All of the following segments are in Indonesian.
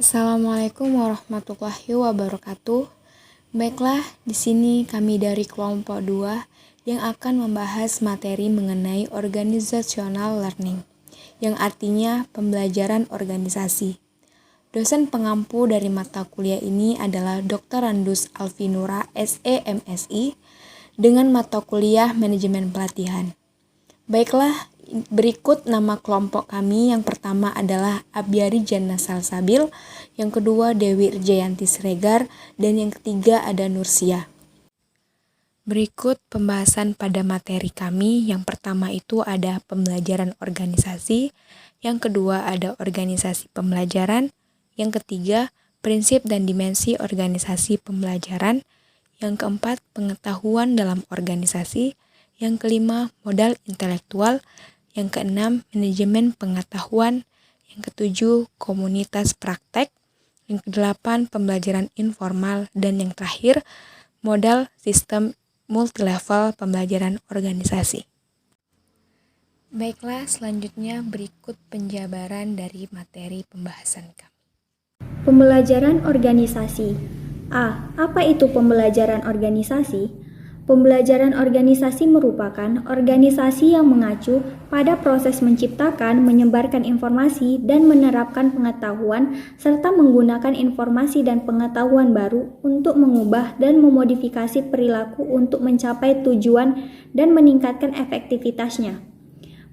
Assalamualaikum warahmatullahi wabarakatuh. Baiklah, di sini kami dari kelompok 2 yang akan membahas materi mengenai organizational learning, yang artinya pembelajaran organisasi. Dosen pengampu dari mata kuliah ini adalah Dr. Randus Alvinura, SE MSI, dengan mata kuliah Manajemen Pelatihan. Baiklah, berikut nama kelompok kami. Yang pertama adalah Abyari Jannah Salsabil, yang kedua Dewi Irjayanti Siregar, dan yang ketiga ada Nursia. Berikut pembahasan pada materi kami. Yang pertama itu ada pembelajaran organisasi, yang kedua ada organisasi pembelajaran, yang ketiga prinsip dan dimensi organisasi pembelajaran, yang keempat pengetahuan dalam organisasi, yang kelima modal intelektual, yang keenam manajemen pengetahuan, yang ketujuh komunitas praktek, yang kedelapan pembelajaran informal, dan yang terakhir modal sistem multilevel pembelajaran organisasi. Baiklah, selanjutnya berikut penjabaran dari materi pembahasan kami. Pembelajaran organisasi. A. Apa itu pembelajaran organisasi? Pembelajaran organisasi merupakan organisasi yang mengacu pada proses menciptakan, menyebarkan informasi, dan menerapkan pengetahuan, serta menggunakan informasi dan pengetahuan baru untuk mengubah dan memodifikasi perilaku untuk mencapai tujuan dan meningkatkan efektivitasnya.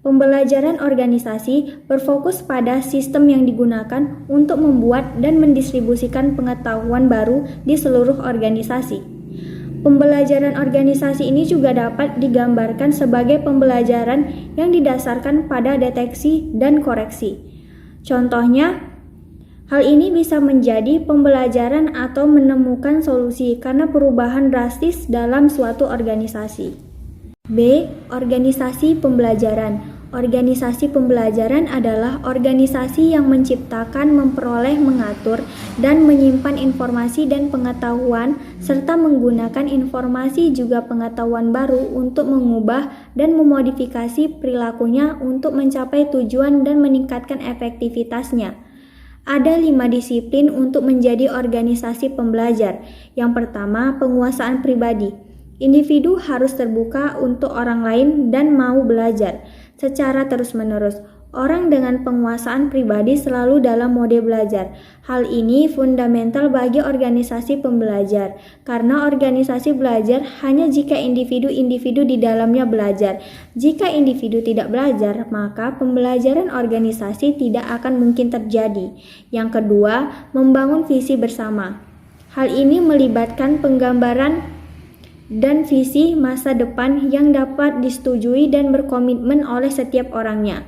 Pembelajaran organisasi berfokus pada sistem yang digunakan untuk membuat dan mendistribusikan pengetahuan baru di seluruh organisasi. Pembelajaran organisasi ini juga dapat digambarkan sebagai pembelajaran yang didasarkan pada deteksi dan koreksi. Contohnya, hal ini bisa menjadi pembelajaran atau menemukan solusi karena perubahan drastis dalam suatu organisasi. B. Organisasi pembelajaran. Organisasi pembelajaran adalah organisasi yang menciptakan, memperoleh, mengatur, dan menyimpan informasi dan pengetahuan, serta menggunakan informasi juga pengetahuan baru untuk mengubah dan memodifikasi perilakunya untuk mencapai tujuan dan meningkatkan efektivitasnya. Ada 5 disiplin untuk menjadi organisasi pembelajar. Yang pertama, penguasaan pribadi. Individu harus terbuka untuk orang lain dan mau belajar secara terus-menerus. Orang dengan penguasaan pribadi selalu dalam mode belajar. Hal ini fundamental bagi organisasi pembelajar, karena organisasi belajar hanya jika individu-individu di dalamnya belajar. Jika individu tidak belajar, maka pembelajaran organisasi tidak akan mungkin terjadi. Yang kedua, membangun visi bersama. Hal ini melibatkan penggambaran dan visi masa depan yang dapat disetujui dan berkomitmen oleh setiap orangnya.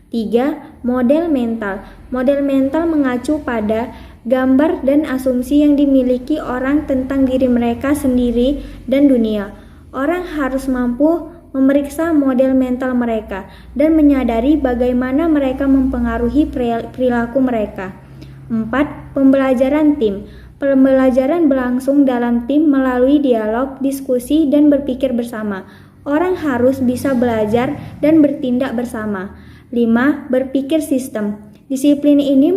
3. Model mental. Model mental mengacu pada gambar dan asumsi yang dimiliki orang tentang diri mereka sendiri dan dunia. Orang harus mampu memeriksa model mental mereka dan menyadari bagaimana mereka mempengaruhi perilaku mereka. 4. Pembelajaran tim. Pembelajaran berlangsung dalam tim melalui dialog, diskusi, dan berpikir bersama. Orang harus bisa belajar dan bertindak bersama. 5. Berpikir sistem. Disiplin ini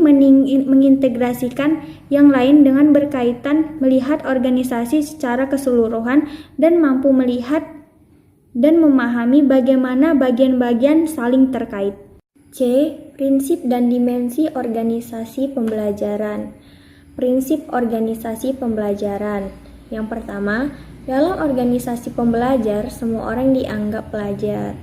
mengintegrasikan yang lain dengan berkaitan melihat organisasi secara keseluruhan dan mampu melihat dan memahami bagaimana bagian-bagian saling terkait. C. Prinsip dan dimensi organisasi pembelajaran. Prinsip organisasi pembelajaran. Yang pertama, dalam organisasi pembelajar, semua orang dianggap pelajar.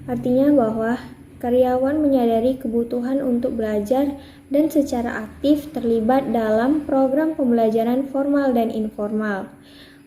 Artinya bahwa karyawan menyadari kebutuhan untuk belajar dan secara aktif terlibat dalam program pembelajaran formal dan informal.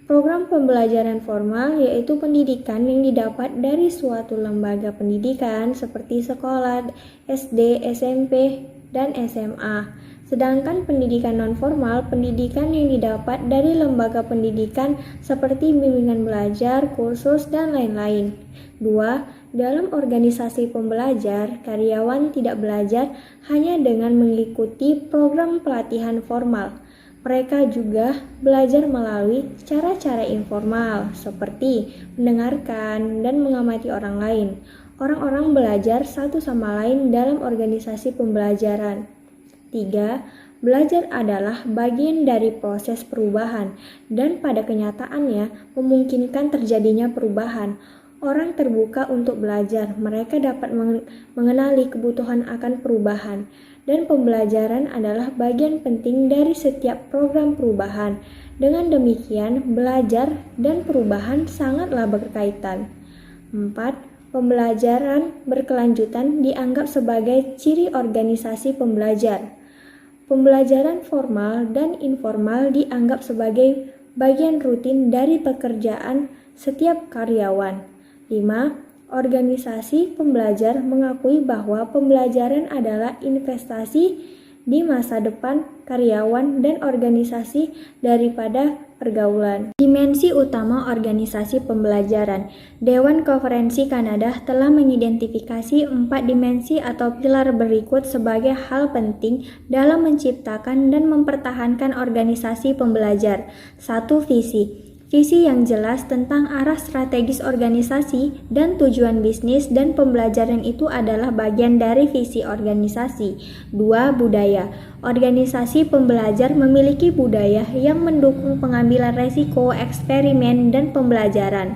Program pembelajaran formal yaitu pendidikan yang didapat dari suatu lembaga pendidikan seperti sekolah, SD, SMP, dan SMA. Sedangkan pendidikan non-formal, pendidikan yang didapat dari lembaga pendidikan seperti bimbingan belajar, kursus, dan lain-lain. 2. Dalam organisasi pembelajar, karyawan tidak belajar hanya dengan mengikuti program pelatihan formal. Mereka juga belajar melalui cara-cara informal, seperti mendengarkan dan mengamati orang lain. Orang-orang belajar satu sama lain dalam organisasi pembelajaran. 3. Belajar adalah bagian dari proses perubahan dan pada kenyataannya memungkinkan terjadinya perubahan. Orang terbuka untuk belajar, mereka dapat mengenali kebutuhan akan perubahan, dan pembelajaran adalah bagian penting dari setiap program perubahan. Dengan demikian, belajar dan perubahan sangatlah berkaitan. 4. Pembelajaran berkelanjutan dianggap sebagai ciri organisasi pembelajar. Pembelajaran formal dan informal dianggap sebagai bagian rutin dari pekerjaan setiap karyawan. 5. Organisasi pembelajar mengakui bahwa pembelajaran adalah investasi di masa depan karyawan dan organisasi daripada pergaulan. Dimensi utama organisasi pembelajaran. Dewan Konferensi Kanada telah mengidentifikasi 4 dimensi atau pilar berikut sebagai hal penting dalam menciptakan dan mempertahankan organisasi pembelajar. 1. Visi. Visi yang jelas tentang arah strategis organisasi dan tujuan bisnis dan pembelajaran itu adalah bagian dari visi organisasi. 2. Budaya. Organisasi pembelajar memiliki budaya yang mendukung pengambilan resiko, eksperimen, dan pembelajaran.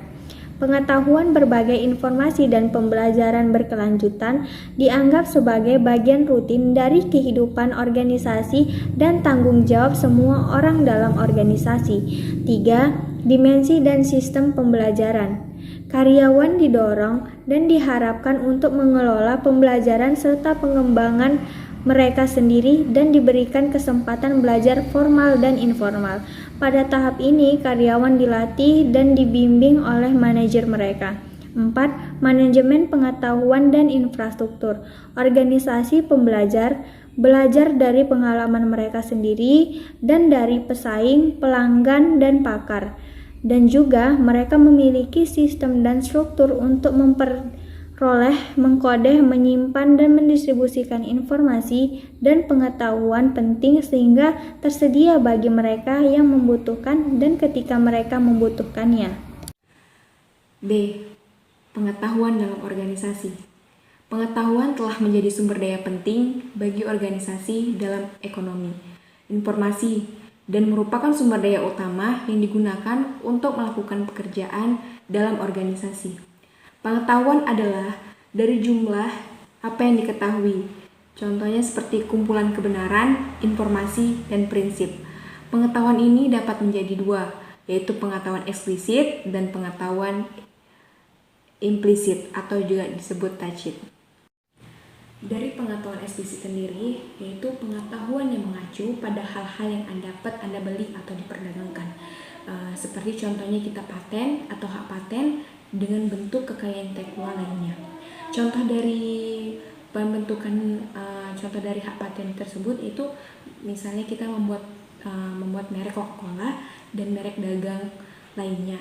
Pengetahuan berbagai informasi dan pembelajaran berkelanjutan dianggap sebagai bagian rutin dari kehidupan organisasi dan tanggung jawab semua orang dalam organisasi. 3. Dimensi dan sistem pembelajaran. Karyawan didorong dan diharapkan untuk mengelola pembelajaran serta pengembangan mereka sendiri dan diberikan kesempatan belajar formal dan informal. Pada tahap ini, karyawan dilatih dan dibimbing oleh manajer mereka. 4. Manajemen pengetahuan dan infrastruktur. Organisasi pembelajar belajar dari pengalaman mereka sendiri dan dari pesaing, pelanggan, dan pakar. Dan juga mereka memiliki sistem dan struktur untuk memperoleh, mengkode, menyimpan, dan mendistribusikan informasi dan pengetahuan penting sehingga tersedia bagi mereka yang membutuhkan dan ketika mereka membutuhkannya. B. Pengetahuan dalam organisasi. Pengetahuan telah menjadi sumber daya penting bagi organisasi dalam ekonomi, informasi, dan merupakan sumber daya utama yang digunakan untuk melakukan pekerjaan dalam organisasi. Pengetahuan adalah dari jumlah apa yang diketahui. Contohnya seperti kumpulan kebenaran, informasi, dan prinsip. Pengetahuan ini dapat menjadi 2, yaitu pengetahuan eksplisit dan pengetahuan implisit atau juga disebut tacit. Dari pengetahuan eksplisit sendiri, yaitu pengetahuan yang mengacu pada hal-hal yang dapat Anda beli atau diperdagangkan. Seperti contohnya kita paten atau hak paten dengan bentuk kekayaan intelektual lainnya. Contoh dari pembentukan contoh dari hak paten tersebut itu misalnya kita membuat merek Coca-Cola dan merek dagang lainnya.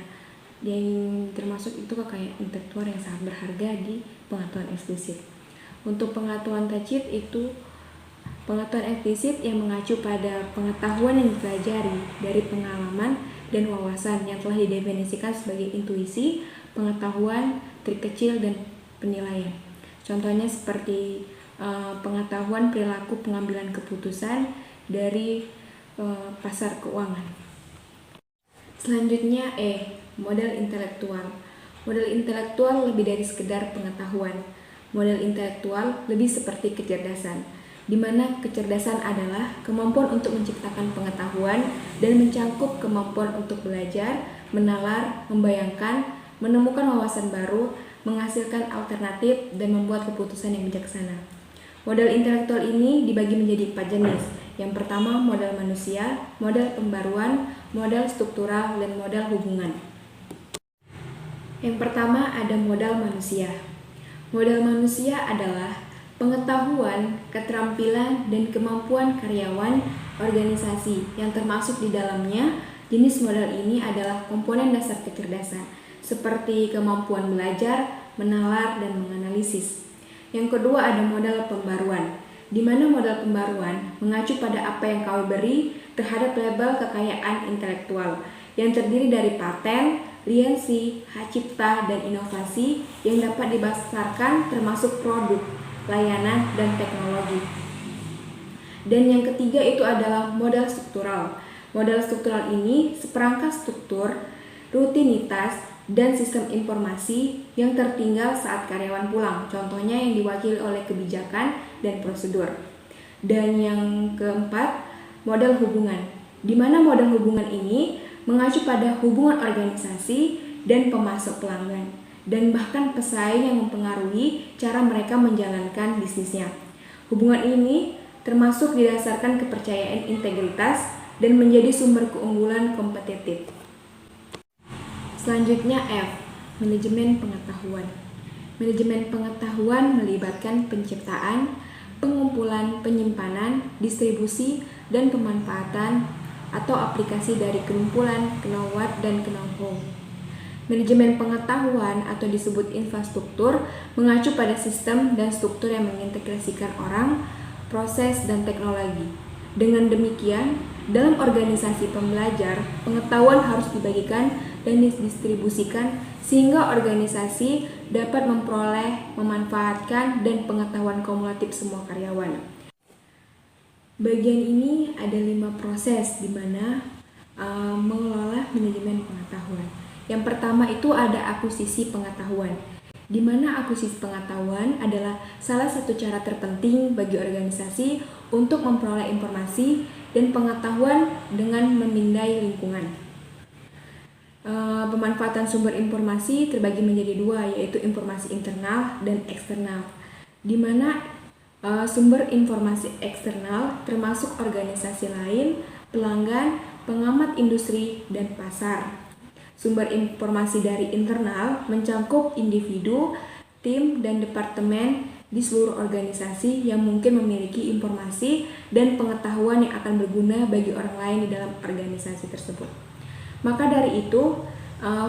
Yang termasuk itu kekayaan intelektual yang sangat berharga di pengetahuan eksplisit. Untuk pengetahuan tacit itu pengetahuan eksplisit yang mengacu pada pengetahuan yang dipelajari dari pengalaman dan wawasan yang telah didefinisikan sebagai intuisi, pengetahuan, trik kecil, dan penilaian. Contohnya seperti pengetahuan perilaku pengambilan keputusan dari pasar keuangan. Selanjutnya model intelektual. Model intelektual lebih dari sekedar pengetahuan. Model intelektual lebih seperti kecerdasan, di mana kecerdasan adalah kemampuan untuk menciptakan pengetahuan dan mencakup kemampuan untuk belajar, menalar, membayangkan, menemukan wawasan baru, menghasilkan alternatif, dan membuat keputusan yang bijaksana. Model intelektual ini dibagi menjadi 4 jenis. Yang pertama, model manusia, model pembaruan, model struktural, dan model hubungan. Yang pertama ada modal manusia. Modal manusia adalah pengetahuan, keterampilan, dan kemampuan karyawan organisasi yang termasuk di dalamnya. Jenis modal ini adalah komponen dasar kecerdasan, seperti kemampuan belajar, menalar, dan menganalisis. Yang kedua ada modal pembaruan, di mana modal pembaruan mengacu pada apa yang kami beri terhadap label kekayaan intelektual yang terdiri dari paten, lisensi, hak cipta, dan inovasi yang dapat dibasarkan termasuk produk, layanan, dan teknologi. Dan yang ketiga itu adalah modal struktural. Modal struktural ini seperangkat struktur, rutinitas, dan sistem informasi yang tertinggal saat karyawan pulang. Contohnya yang diwakili oleh kebijakan dan prosedur. Dan yang keempat, modal hubungan. Di mana modal hubungan ini mengacu pada hubungan organisasi dan pemasok pelanggan, dan bahkan pesaing yang mempengaruhi cara mereka menjalankan bisnisnya. Hubungan ini termasuk didasarkan kepercayaan integritas dan menjadi sumber keunggulan kompetitif. Selanjutnya F, manajemen pengetahuan. Manajemen pengetahuan melibatkan penciptaan, pengumpulan, penyimpanan, distribusi, dan pemanfaatan atau aplikasi dari kumpulan knowledge dan know-how. Manajemen pengetahuan atau disebut infrastruktur mengacu pada sistem dan struktur yang mengintegrasikan orang, proses, dan teknologi. Dengan demikian, dalam organisasi pembelajar, pengetahuan harus dibagikan dan didistribusikan sehingga organisasi dapat memperoleh, memanfaatkan, dan pengetahuan kumulatif semua karyawan. Bagian ini ada 5 proses di mana mengelola manajemen pengetahuan. Yang pertama itu ada akuisisi pengetahuan, di mana akuisisi pengetahuan adalah salah satu cara terpenting bagi organisasi untuk memperoleh informasi dan pengetahuan dengan memindai lingkungan. Pemanfaatan sumber informasi terbagi menjadi 2, yaitu informasi internal dan eksternal, di mana sumber informasi eksternal termasuk organisasi lain, pelanggan, pengamat industri, dan pasar. Sumber informasi dari internal mencakup individu, tim, dan departemen di seluruh organisasi yang mungkin memiliki informasi dan pengetahuan yang akan berguna bagi orang lain di dalam organisasi tersebut. Maka dari itu,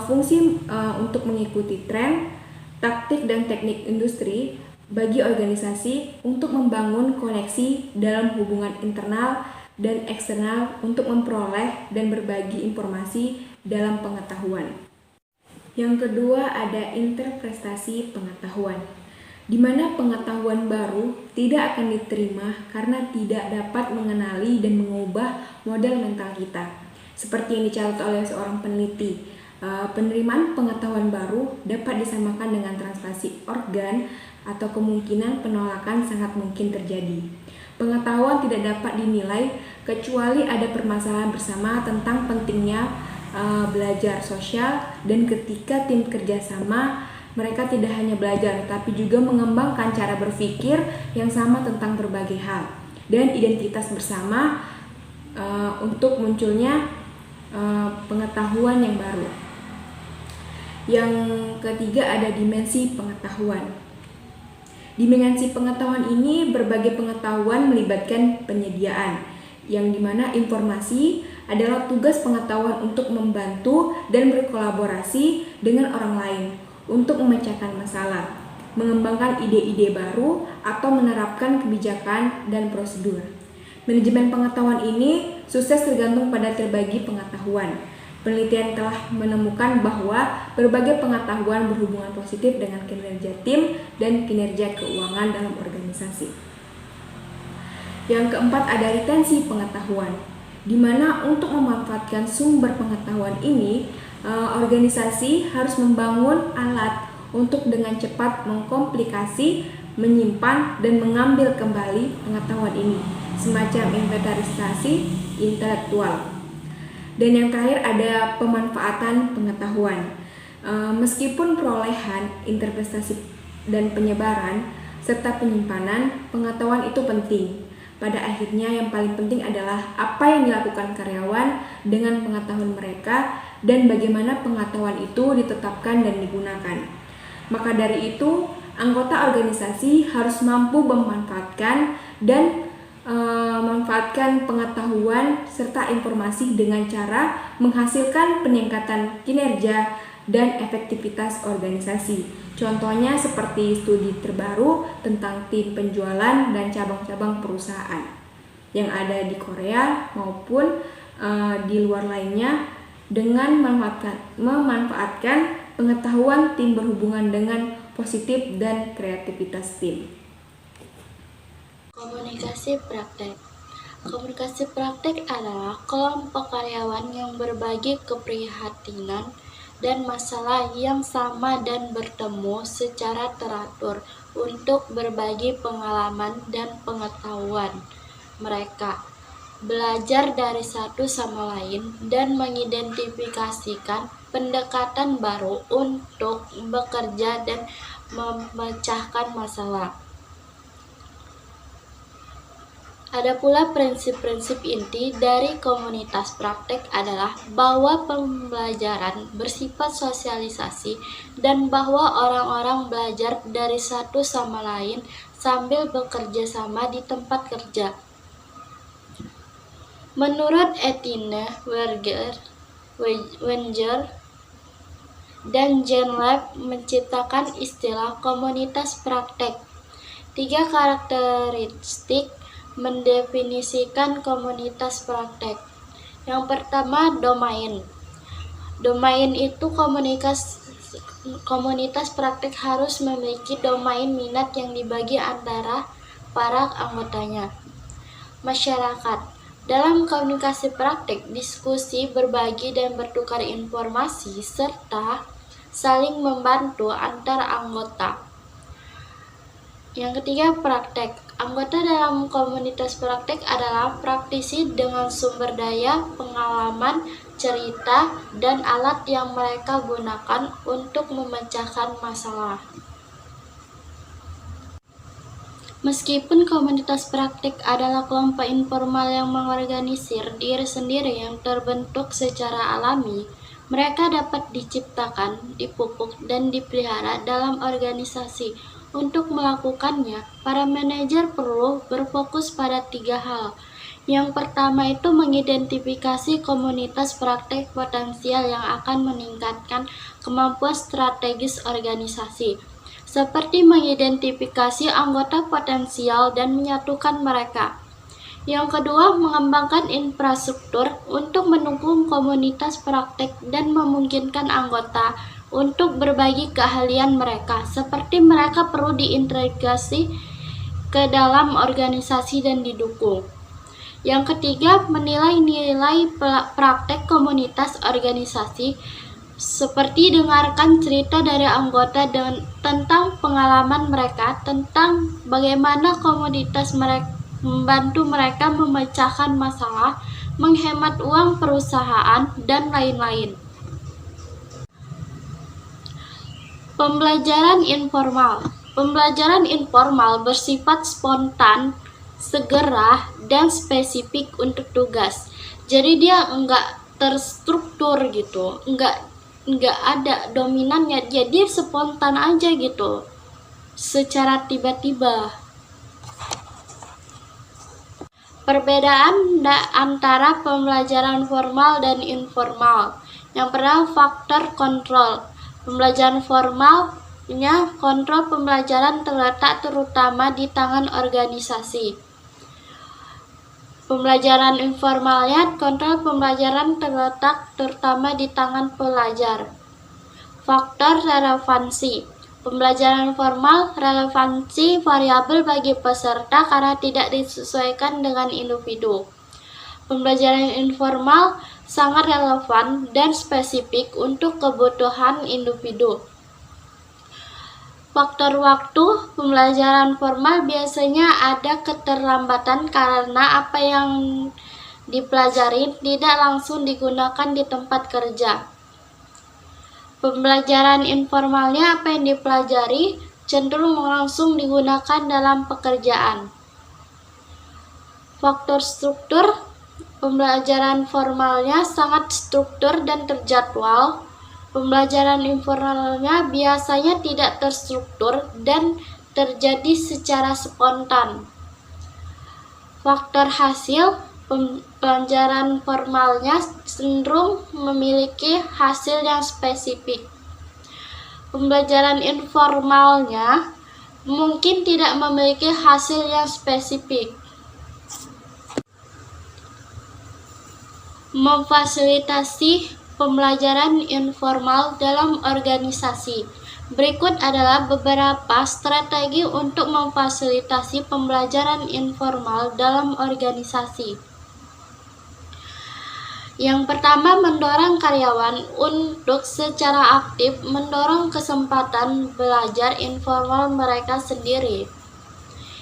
fungsi untuk mengikuti tren, taktik, dan teknik industri bagi organisasi untuk membangun koneksi dalam hubungan internal dan eksternal untuk memperoleh dan berbagi informasi dalam pengetahuan. Yang kedua ada interpretasi pengetahuan, di mana pengetahuan baru tidak akan diterima karena tidak dapat mengenali dan mengubah model mental kita. Seperti yang dicatat oleh seorang peneliti, penerimaan pengetahuan baru dapat disamakan dengan translasi organ atau kemungkinan penolakan sangat mungkin terjadi. Pengetahuan tidak dapat dinilai kecuali ada permasalahan bersama tentang pentingnya belajar sosial, dan ketika tim kerjasama, mereka tidak hanya belajar tetapi juga mengembangkan cara berpikir yang sama tentang berbagai hal dan identitas bersama untuk munculnya pengetahuan yang baru. Yang ketiga ada dimensi pengetahuan. Dimensi pengetahuan ini berbagai pengetahuan melibatkan penyediaan, yang dimana informasi adalah tugas pengetahuan untuk membantu dan berkolaborasi dengan orang lain untuk memecahkan masalah, mengembangkan ide-ide baru, atau menerapkan kebijakan dan prosedur. Manajemen pengetahuan ini sukses tergantung pada terbagi pengetahuan. Penelitian telah menemukan bahwa berbagai pengetahuan berhubungan positif dengan kinerja tim dan kinerja keuangan dalam organisasi. Yang keempat ada retensi pengetahuan, di mana untuk memanfaatkan sumber pengetahuan ini, organisasi harus membangun alat untuk dengan cepat mengkomplikasi, menyimpan, dan mengambil kembali pengetahuan ini, semacam inventarisasi intelektual. Dan yang terakhir ada pemanfaatan pengetahuan. Meskipun perolehan, interpretasi, dan penyebaran, serta penyimpanan pengetahuan itu penting, pada akhirnya yang paling penting adalah apa yang dilakukan karyawan dengan pengetahuan mereka dan bagaimana pengetahuan itu ditetapkan dan digunakan. Maka dari itu, anggota organisasi harus mampu memanfaatkan dan memanfaatkan pengetahuan serta informasi dengan cara menghasilkan peningkatan kinerja dan efektivitas organisasi. Contohnya seperti studi terbaru tentang tim penjualan dan cabang-cabang perusahaan yang ada di Korea maupun di luar lainnya dengan memanfaatkan pengetahuan tim berhubungan dengan positif dan kreativitas tim. Komunikasi praktek. Komunikasi praktik adalah kelompok karyawan yang berbagi keprihatinan dan masalah yang sama dan bertemu secara teratur untuk berbagi pengalaman dan pengetahuan mereka, belajar dari satu sama lain, dan mengidentifikasikan pendekatan baru untuk bekerja dan memecahkan masalah. Ada pula prinsip-prinsip inti dari komunitas praktek adalah bahwa pembelajaran bersifat sosialisasi dan bahwa orang-orang belajar dari satu sama lain sambil bekerja sama di tempat kerja. Menurut Etienne Wenger dan Jean Lab menciptakan istilah komunitas praktek. 3 karakteristik mendefinisikan komunitas praktek. Yang pertama, domain. Domain itu komunitas praktek harus memiliki domain minat yang dibagi antara para anggotanya. Masyarakat. Dalam komunikasi praktek, diskusi, berbagi, dan bertukar informasi, serta saling membantu antar anggota. Yang ketiga, praktek. Anggota dalam komunitas praktek adalah praktisi dengan sumber daya, pengalaman, cerita, dan alat yang mereka gunakan untuk memecahkan masalah. Meskipun komunitas praktik adalah kelompok informal yang mengorganisir diri sendiri yang terbentuk secara alami, mereka dapat diciptakan, dipupuk, dan dipelihara dalam organisasi. Untuk melakukannya, para manajer perlu berfokus pada 3 hal. Yang pertama itu mengidentifikasi komunitas praktek potensial yang akan meningkatkan kemampuan strategis organisasi, seperti mengidentifikasi anggota potensial dan menyatukan mereka. Yang kedua, mengembangkan infrastruktur untuk mendukung komunitas praktek dan memungkinkan anggota untuk berbagi keahlian mereka, seperti mereka perlu diintegrasi ke dalam organisasi dan didukung. Yang ketiga, menilai nilai praktek komunitas organisasi, seperti dengarkan cerita dari anggota tentang pengalaman mereka, tentang bagaimana komunitas mereka membantu mereka memecahkan masalah, menghemat uang perusahaan, dan lain-lain. Pembelajaran informal. Pembelajaran informal bersifat spontan, segera, dan spesifik untuk tugas. Jadi dia enggak terstruktur gitu, enggak ada dominannya, jadi spontan aja gitu, secara tiba-tiba. Perbedaan antara pembelajaran formal dan informal. Yang pertama, faktor kontrol. Pembelajaran formalnya, kontrol pembelajaran terletak terutama di tangan organisasi. Pembelajaran informalnya, kontrol pembelajaran terletak terutama di tangan pelajar. Faktor relevansi. Pembelajaran formal, relevansi variabel bagi peserta karena tidak disesuaikan dengan individu. Pembelajaran informal sangat relevan dan spesifik untuk kebutuhan individu. Faktor waktu. Pembelajaran formal biasanya ada keterlambatan karena apa yang dipelajari tidak langsung digunakan di tempat kerja. Pembelajaran informalnya, apa yang dipelajari cenderung langsung digunakan dalam pekerjaan. Faktor struktur. Pembelajaran formalnya sangat struktur dan terjadwal. Pembelajaran informalnya biasanya tidak terstruktur dan terjadi secara spontan. Faktor hasil. Pembelajaran formalnya cenderung memiliki hasil yang spesifik. Pembelajaran informalnya mungkin tidak memiliki hasil yang spesifik. Memfasilitasi pembelajaran informal dalam organisasi. Berikut adalah beberapa strategi untuk memfasilitasi pembelajaran informal dalam organisasi. Yang pertama, mendorong karyawan untuk secara aktif mendorong kesempatan belajar informal mereka sendiri.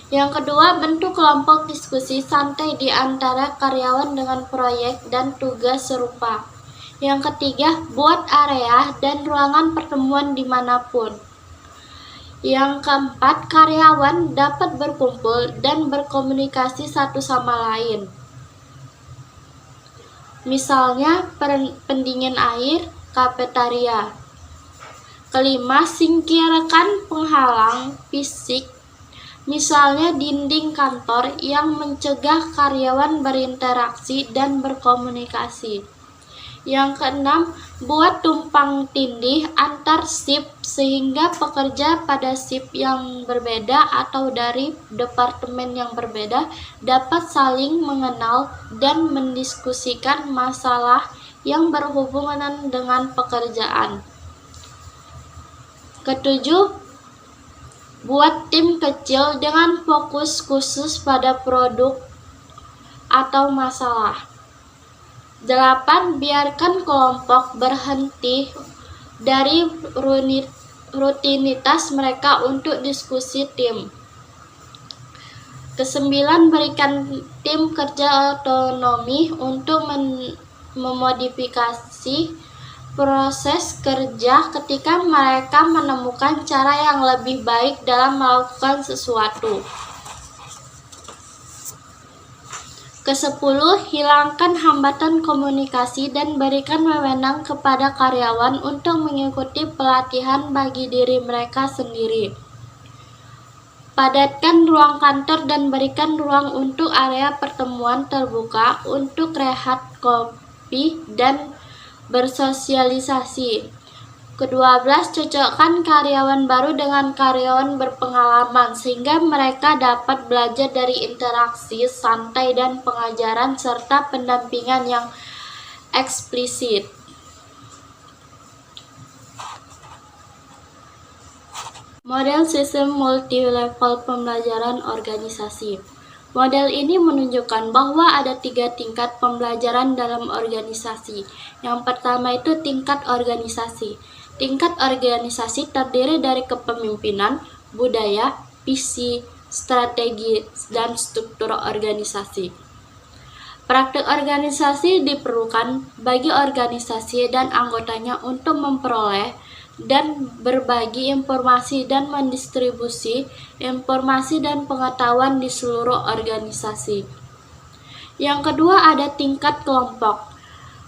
Yang kedua, bentuk kelompok diskusi santai di antara karyawan dengan proyek dan tugas serupa. Yang ketiga, buat area dan ruangan pertemuan dimanapun. Yang keempat, karyawan dapat berkumpul dan berkomunikasi satu sama lain. Misalnya, pendingin air, kafetaria. Kelima, singkirkan penghalang fisik, misalnya dinding kantor yang mencegah karyawan berinteraksi dan berkomunikasi. Yang keenam, buat tumpang tindih antar shift sehingga pekerja pada shift yang berbeda atau dari departemen yang berbeda dapat saling mengenal dan mendiskusikan masalah yang berhubungan dengan pekerjaan. Ketujuh, buat tim kecil dengan fokus khusus pada produk atau masalah. 8. Biarkan kelompok berhenti dari rutinitas mereka untuk diskusi tim. Kesembilan, berikan tim kerja otonomi untuk memodifikasi proses kerja ketika mereka menemukan cara yang lebih baik dalam melakukan sesuatu. Ke-10, hilangkan hambatan komunikasi dan berikan wewenang kepada karyawan untuk mengikuti pelatihan bagi diri mereka sendiri. Padatkan ruang kantor dan berikan ruang untuk area pertemuan terbuka untuk rehat kopi dan bersosialisasi. Ke-12, cocokkan karyawan baru dengan karyawan berpengalaman sehingga mereka dapat belajar dari interaksi santai dan pengajaran serta pendampingan yang eksplisit. Model sistem multi-level pembelajaran organisasi. Model ini menunjukkan bahwa ada 3 tingkat pembelajaran dalam organisasi. Yang pertama itu tingkat organisasi. Tingkat organisasi terdiri dari kepemimpinan, budaya, visi, strategi, dan struktur organisasi. Praktik organisasi diperlukan bagi organisasi dan anggotanya untuk memperoleh dan berbagi informasi dan mendistribusi informasi dan pengetahuan di seluruh organisasi. Yang kedua ada tingkat kelompok.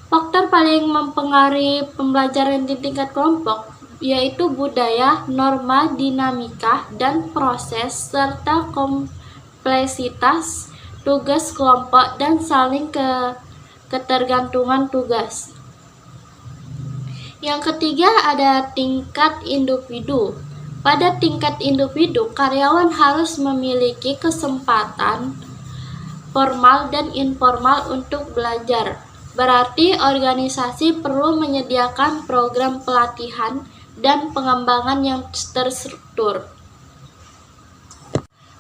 Faktor paling mempengaruhi pembelajaran di tingkat kelompok yaitu budaya, norma, dinamika, dan proses serta kompleksitas tugas kelompok dan saling ketergantungan tugas. Yang ketiga ada tingkat individu. Pada tingkat individu, karyawan harus memiliki kesempatan formal dan informal untuk belajar. Berarti organisasi perlu menyediakan program pelatihan dan pengembangan yang terstruktur.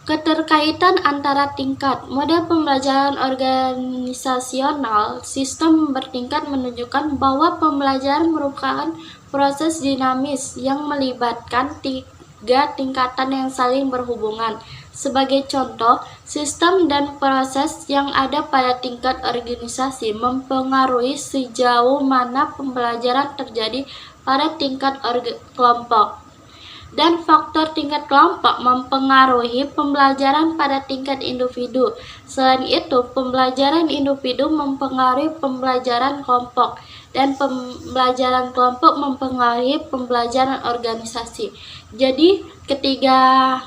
Keterkaitan antara tingkat. Model pembelajaran organisasional sistem bertingkat menunjukkan bahwa pembelajaran merupakan proses dinamis yang melibatkan 3 tingkatan yang saling berhubungan. Sebagai contoh, sistem dan proses yang ada pada tingkat organisasi mempengaruhi sejauh mana pembelajaran terjadi pada tingkat kelompok. Dan faktor tingkat kelompok mempengaruhi pembelajaran pada tingkat individu. Selain itu, pembelajaran individu mempengaruhi pembelajaran kelompok, dan pembelajaran kelompok mempengaruhi pembelajaran organisasi. Jadi, ketiga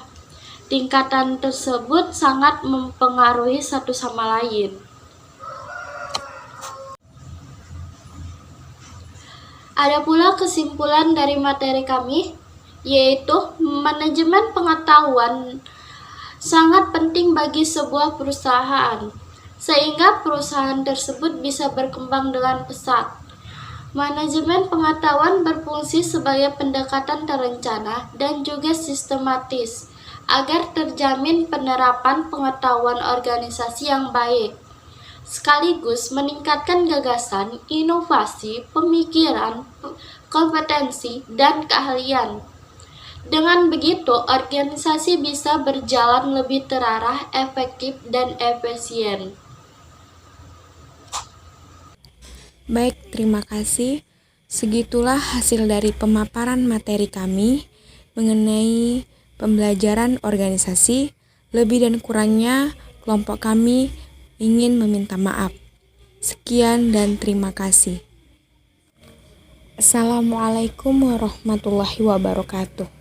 tingkatan tersebut sangat mempengaruhi satu sama lain. Ada pula kesimpulan dari materi kami, yaitu manajemen pengetahuan sangat penting bagi sebuah perusahaan, sehingga perusahaan tersebut bisa berkembang dengan pesat. Manajemen pengetahuan berfungsi sebagai pendekatan terencana dan juga sistematis agar terjamin penerapan pengetahuan organisasi yang baik, sekaligus meningkatkan gagasan, inovasi, pemikiran, kompetensi, dan keahlian. Dengan begitu, organisasi bisa berjalan lebih terarah, efektif, dan efisien. Baik, terima kasih. Segitulah hasil dari pemaparan materi kami mengenai pembelajaran organisasi. Lebih dan kurangnya, kelompok kami ingin meminta maaf. Sekian dan terima kasih. Assalamualaikum warahmatullahi wabarakatuh.